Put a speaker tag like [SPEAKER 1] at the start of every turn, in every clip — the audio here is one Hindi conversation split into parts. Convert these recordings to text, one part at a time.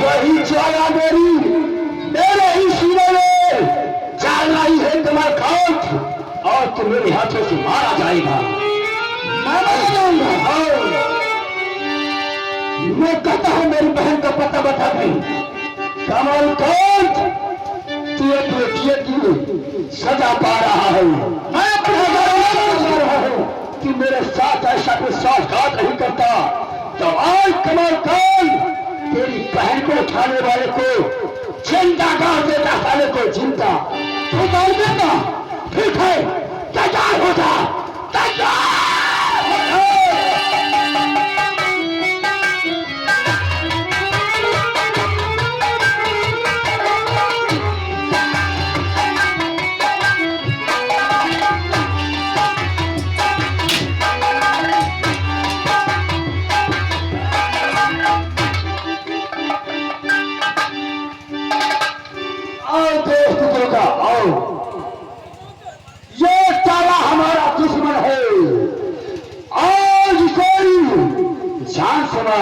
[SPEAKER 1] वही ज्वाला मेरे ही सीने में जान लाई है तुम्हारा खौफ और तुम मेरे हाथों से मारा जाएगा। मैं कहता हूं मेरी बहन का पता बता दे। कमल कौन तू एक बेटिए की सजा पा रहा है। मैं अपने जा रहा हूं कि मेरे साथ ऐसा कोई साथघात नहीं करता। तो आज कमल कौन तेरी बहन को उठाने वाले को जिंदा गाड़ देता, साले को जिंदा तो गाड़ देता। ठीक है, तैयार हो जा, तैयार।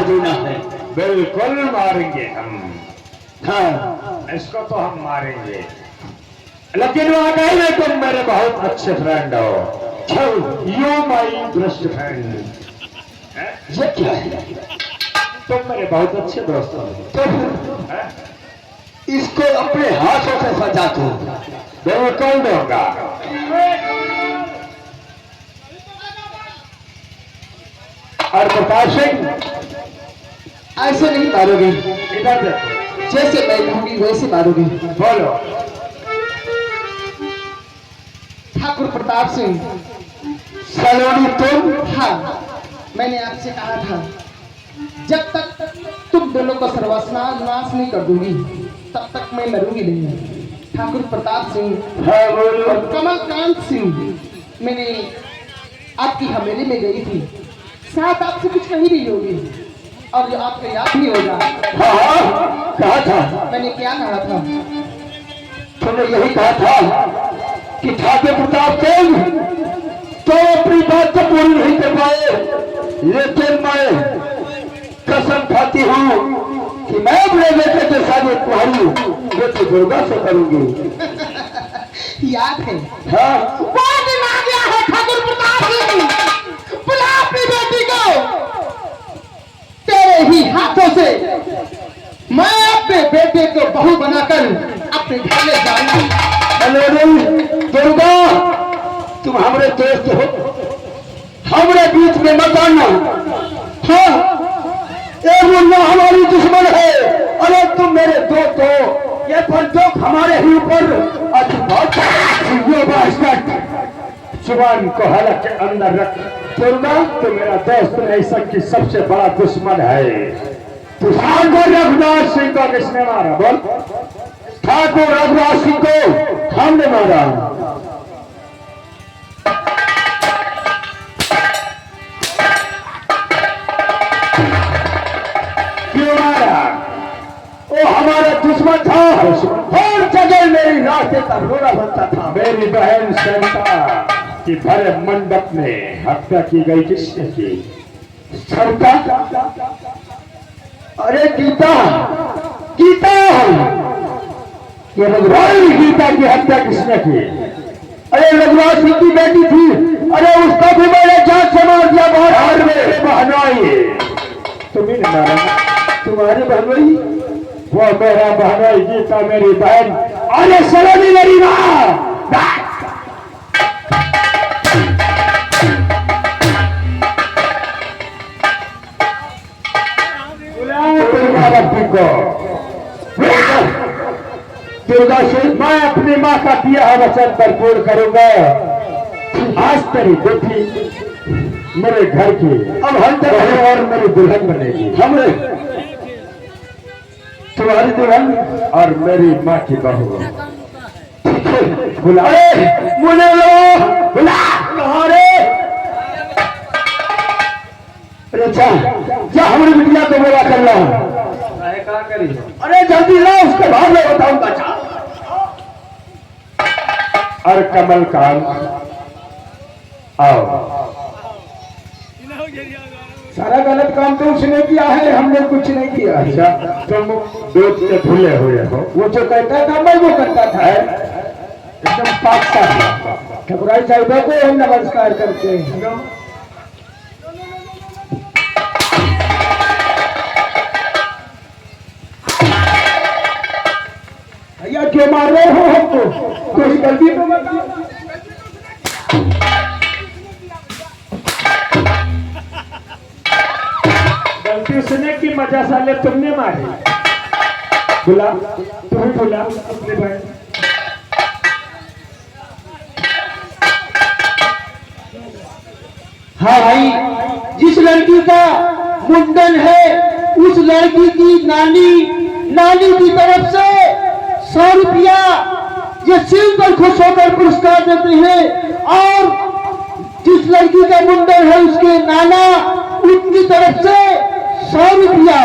[SPEAKER 1] देना है।
[SPEAKER 2] बिल्कुल मारेंगे हम। हाँ, इसको तो हम मारेंगे, लेकिन वाकई में तुम मेरे बहुत अच्छे फ्रेंड हो। You my best friend.
[SPEAKER 1] ये क्या है?
[SPEAKER 2] तुम मेरे बहुत अच्छे दोस्त हो।
[SPEAKER 1] तो इसको अपने हाथों से सजा दो।
[SPEAKER 2] बिल्कुल दूंगा। और प्रकाश सिंह
[SPEAKER 3] ऐसे नहीं मारोगे,
[SPEAKER 2] इधर देखो।
[SPEAKER 3] जैसे मैं कहूंगी वैसे मारोगे।
[SPEAKER 2] बोलो।
[SPEAKER 3] ठाकुर प्रताप सिंह।
[SPEAKER 1] सलोनी तुम?
[SPEAKER 3] हाँ, मैंने आपसे कहा था जब तक तुम दोनों को सर्वनाश नहीं कर दूंगी तब तक मैं मरूंगी नहीं। ठाकुर प्रताप सिंह
[SPEAKER 1] हाँ बोलो।
[SPEAKER 3] कमलकांत सिंह, मैंने आपकी हवेली में गई थी, साथ आपसे कुछ कही नहीं होगी और जो आपको याद नहीं होगा।
[SPEAKER 1] हाँ, कहा था।
[SPEAKER 3] मैंने क्या कहा था?
[SPEAKER 1] तुमने यही कहा था कि ठाकुर प्रताप सिंह तो अपनी बात तो पूरी नहीं कर पाए, लेकिन मैं कसम खाती हूँ कि मैं अपने बेटे के शादी तुम्हारी बेटी दुर्गा से करूंगी।
[SPEAKER 3] याद है?
[SPEAKER 1] हाँ,
[SPEAKER 3] वो दिन आ गया है ठाकुर प्रताप सिंह, बुला अपनी बेटी को। तेरे ही हाथों से मैं अपने बेटे को बहू बनाकर अपने घर ले जाऊंगा।
[SPEAKER 1] दुर्गा, तुम हमारे दोस्त हो, हमारे बीच में मत आना। हाँ, ये मुन्ना हमारी दुश्मन है। अरे तुम मेरे दोस्त हो, ये बंदूक हमारे ही ऊपर।
[SPEAKER 2] जुबान को हलक के अंदर रख। दुर्गा, तो मेरा दोस्त नहीं, सबकी सबसे बड़ा दुश्मन है। ठाकुर रघुनाथ सिंह को किसने मारा? बोल।
[SPEAKER 1] ठाकुर रघुनाथ सिंह को हमने मारा।
[SPEAKER 2] क्यों मारा?
[SPEAKER 1] वो हमारा दुश्मन था, हर जगह मेरी रास्ते का रोड़ा बनता था।
[SPEAKER 2] मेरी बहन सरिता की भरे मंडप में हत्या की गई, किसने की?
[SPEAKER 1] सरिता? अरे गीता, गीता,
[SPEAKER 2] ये रघुराज गीता की हत्या किसने की?
[SPEAKER 1] अरे रघुराज सिंह की बेटी थी, अरे उसका भी मैंने जान से मार दिया।
[SPEAKER 2] और मेरे बहनोई तुम्ही ने मारा?
[SPEAKER 1] तुम्हारी बहनोई?
[SPEAKER 2] वो मेरा बहनोई गीता मेरी बहन। अरे सलोनी मेरी माँ।
[SPEAKER 1] दुर्गा सिंह,
[SPEAKER 2] मैं अपनी माँ का दिया हुआ वचन पर पूर्ण करूंगा। आज तेरी बेटी मेरे घर की
[SPEAKER 1] अब हम तक
[SPEAKER 2] और मेरी दुल्हन बनेगी।
[SPEAKER 1] हमरे तुम्हारी दुल्हन
[SPEAKER 2] और मेरी माँ की बहू।
[SPEAKER 1] बुला, मुझे लो, बुला तुम्हारे। अच्छा, जा हमारी बिटिया को बोला कर लो। अरे जल्दी ला, उसके बाद मैं बताऊंगा।
[SPEAKER 2] और कमल कांत आओ।
[SPEAKER 1] सारा गलत काम तो उसने किया है, हमने कुछ नहीं किया।
[SPEAKER 2] अच्छा, तुम दूध से भूले हुए हो।
[SPEAKER 1] वो जो कहता था मैं वो करता था।
[SPEAKER 2] एकदम पाक साफ।
[SPEAKER 1] ठकुराई साहिबा को हम नमस्कार करते हैं। भैया क्यों मार रहे हो हमको? कोई गलती तो मत करो।
[SPEAKER 2] गलती उसने की, मजा साले तुमने मारी। बुला, तुम्हें बुला अपने बहन।
[SPEAKER 3] हाँ भाई, जिस लड़की का मुंडन है उस लड़की की नानी की तरफ से 100 रुपया ये शिव पर खुश होकर पुरस्कार देते हैं, और जिस लड़की का मुंडन है उसके नाना उनकी तरफ से 100 रुपया,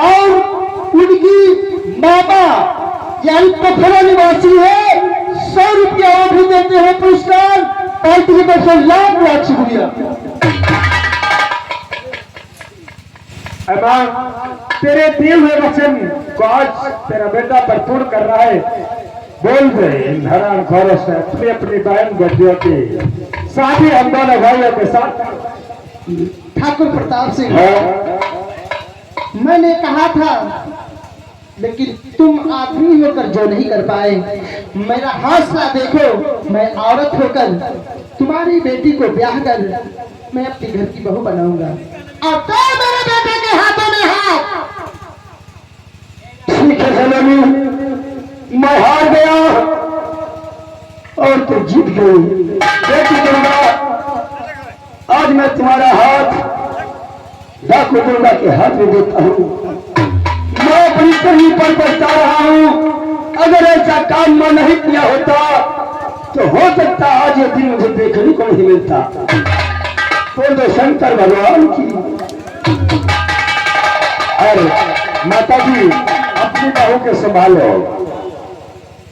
[SPEAKER 3] और उनकी मामा यानी पोखरा निवासी है 100 रुपया वो भी देते हैं पुरस्कार। पार्टी की तरफ से लाख शुक्रिया।
[SPEAKER 2] अमान, तेरे दिए हुए वचन को आज तेरा बेटा पर पूर्ण कर रहा है। बोल दे इन हराम खोरों से अपनी अपनी बहन बेटियों की शादी हम दोनों भाइयों के साथ।
[SPEAKER 3] ठाकुर प्रताप सिंह,
[SPEAKER 2] हाँ।
[SPEAKER 3] मैंने कहा था, लेकिन तुम आदमी होकर जो नहीं कर पाए। मेरा हौसला देखो, मैं औरत होकर तुम्हारी बेटी को ब्याह कर मैं अपने घर की बहू बनाऊंगा, और तो मेरे बेटे के हाथों में हाथ।
[SPEAKER 1] ठीक है सलोनी, मैं हार गया और तू जीत गई। बेटी दुर्गा, आज मैं तुम्हारा हाथ डाकू दुर्गा के हाथ में देता हूँ। मैं अपनी करनी पर पछता रहा हूँ। अगर ऐसा काम मैं नहीं किया होता तो हो सकता आज ये दिन मुझे देखने को नहीं मिलता। बोल दो शंकर भगवान की।
[SPEAKER 2] और माता जी, अपनी बहू के संभालो,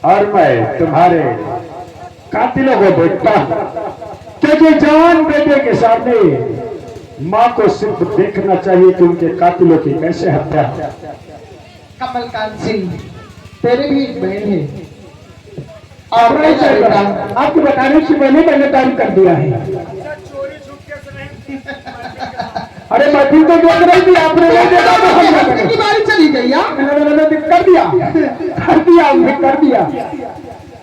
[SPEAKER 2] और मैं तुम्हारे कातिलों को देखता हूं, क्योंकि जवान बेटे के सामने माँ को सिर्फ देखना चाहिए कि उनके कातिलों की कैसे हत्या है।
[SPEAKER 3] कमलकांत सिंह, तेरे भी एक बहन है, और
[SPEAKER 1] आपको बताने से पहले मैंने काम कर दिया है। अरे मैं भी तो देख रही थी, आपने नहीं देखा तो हम क्या करें?
[SPEAKER 3] की बारी चली गई यार।
[SPEAKER 1] कर दिया।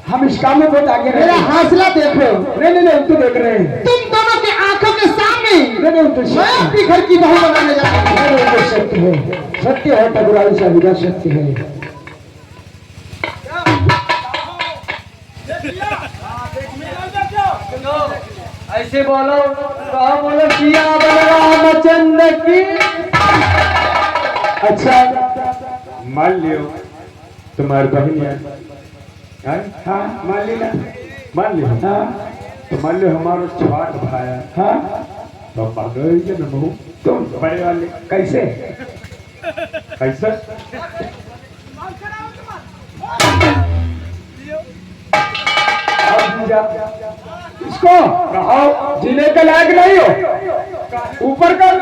[SPEAKER 1] हम इस काम में बहुत आगे रहे।
[SPEAKER 3] मेरा हौसला देखो।
[SPEAKER 1] नहीं, हम तो देख रहे हैं।
[SPEAKER 3] तुम दोनों के आंखों के सामने
[SPEAKER 1] नहीं, तो
[SPEAKER 3] मैं अपनी घर की बहू बनाने जा रहा हूँ।
[SPEAKER 1] सत्य है, सत्य है ठकुराई साहिबा, सत्य है।
[SPEAKER 3] ऐसे बोलो, कहा बोलो, सिया रामचंद्र की।
[SPEAKER 2] अच्छा, मान लियो तुम्हारी बहन है।
[SPEAKER 1] हाँ, मान ली ना।
[SPEAKER 2] मान लियो।
[SPEAKER 1] हाँ,
[SPEAKER 2] तो मान लियो हमारा छोट भाई है,
[SPEAKER 1] हाँ,
[SPEAKER 2] तो पकड़ोगे ना बहू
[SPEAKER 1] तुम
[SPEAKER 2] बड़े वाले।
[SPEAKER 1] कैसे?
[SPEAKER 2] कैसे? जीजा। इसको कहो जीने के लायक नहीं हो, ऊपर कर।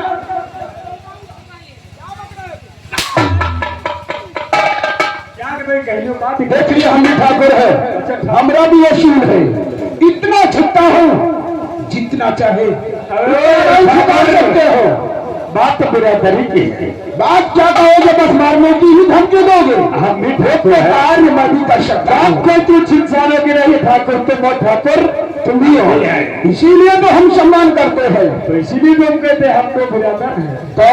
[SPEAKER 1] देख लिया हम भी ठाकुर है, हमरा भी असूल है, इतना छुट्टा हूँ जितना चाहे सकते हो।
[SPEAKER 2] बात तो बिरादरी की है।
[SPEAKER 1] बात क्या कहोगे, बस मारने की ही धमकी दोगे।
[SPEAKER 2] हम भी
[SPEAKER 1] तो कार्य मैं भी कर सकता हूँ।
[SPEAKER 2] कोई तू इंसानों की नहीं ठाकुर, तुम हो ठाकुर,
[SPEAKER 1] तुम भी हो, इसीलिए तो हम सम्मान करते हैं।
[SPEAKER 2] तो इसीलिए तुम कहते हैं हम तो बिरादर हैं।
[SPEAKER 1] तो